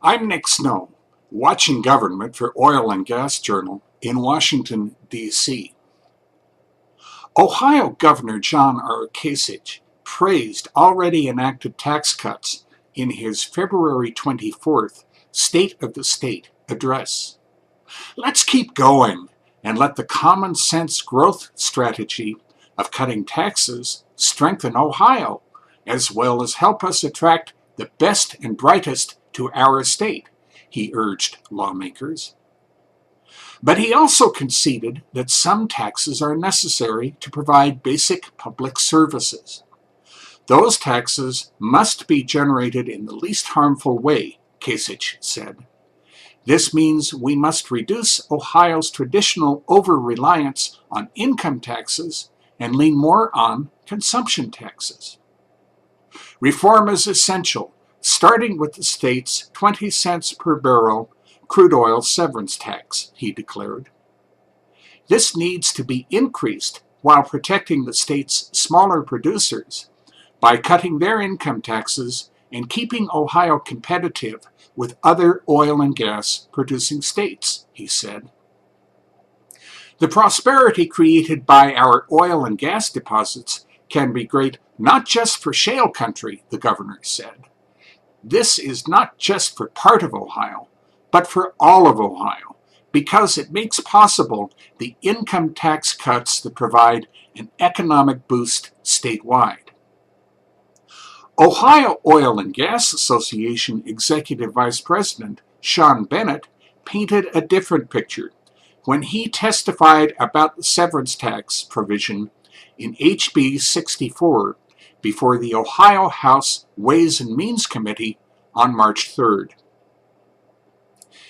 I'm Nick Snow, watching government for Oil and Gas Journal in Washington, D.C. Ohio Governor John R. Kasich praised already enacted tax cuts in his February 24th State of the State address. Let's keep going and let the common sense growth strategy of cutting taxes strengthen Ohio, as well as help us attract the best and brightest to our state, he urged lawmakers. But he also conceded that some taxes are necessary to provide basic public services. Those taxes must be generated in the least harmful way, Kasich said. This means we must reduce Ohio's traditional over-reliance on income taxes and lean more on consumption taxes. Reform is essential, starting with the state's 20 cents per barrel crude oil severance tax, he declared. This needs to be increased while protecting the state's smaller producers by cutting their income taxes and keeping Ohio competitive with other oil and gas producing states, he said. The prosperity created by our oil and gas deposits can be great not just for shale country, the governor said. This is not just for part of Ohio, but for all of Ohio, because it makes possible the income tax cuts that provide an economic boost statewide. Ohio Oil and Gas Association Executive Vice President Sean Bennett painted a different picture when he testified about the severance tax provision in HB 64 before the Ohio House Ways and Means Committee on March 3rd.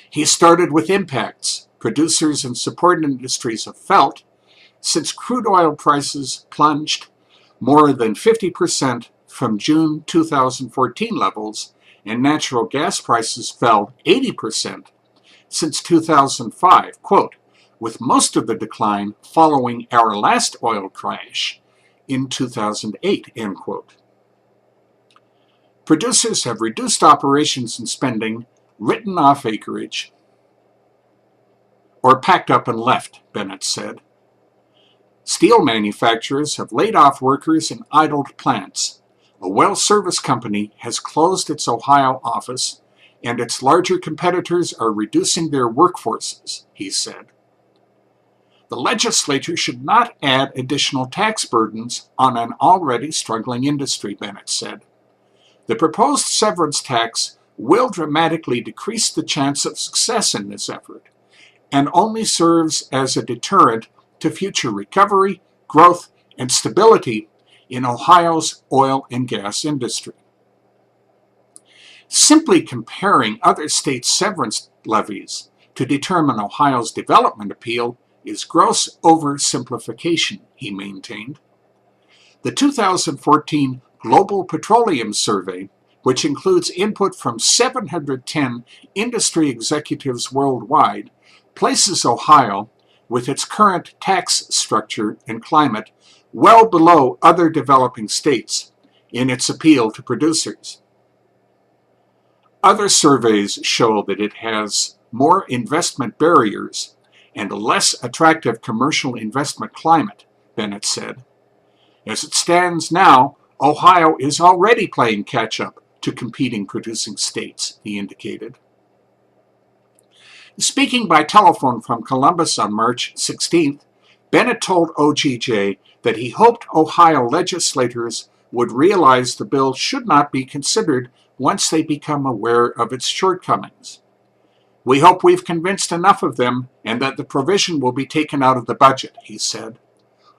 He started with impacts producers and support industries have felt since crude oil prices plunged more than 50% from June 2014 levels, and natural gas prices fell 80% since 2005, quote, with most of the decline following our last oil crash in 2008, end quote. Producers have reduced operations and spending, written off acreage, or packed up and left, Bennett said. Steel manufacturers have laid off workers and idled plants. A well service company has closed its Ohio office, and its larger competitors are reducing their workforces, he said. The legislature should not add additional tax burdens on an already struggling industry, Bennett said. The proposed severance tax will dramatically decrease the chance of success in this effort, and only serves as a deterrent to future recovery, growth, and stability in Ohio's oil and gas industry. Simply comparing other states' severance levies to determine Ohio's development appeal is gross oversimplification, he maintained. The 2014 Global Petroleum Survey, which includes input from 710 industry executives worldwide, places Ohio, with its current tax structure and climate, well below other developing states in its appeal to producers. Other surveys show that it has more investment barriers and a less attractive commercial investment climate, Bennett said. As it stands now, Ohio is already playing catch-up to competing producing states, he indicated. Speaking by telephone from Columbus on March 16th, Bennett told OGJ that he hoped Ohio legislators would realize the bill should not be considered once they become aware of its shortcomings. We hope we've convinced enough of them and that the provision will be taken out of the budget, he said.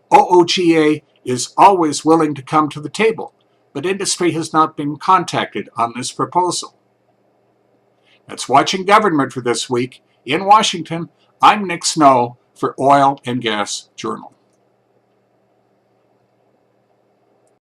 OOGA is always willing to come to the table, but industry has not been contacted on this proposal. That's Watching Government for this week. In Washington, I'm Nick Snow for Oil and Gas Journal.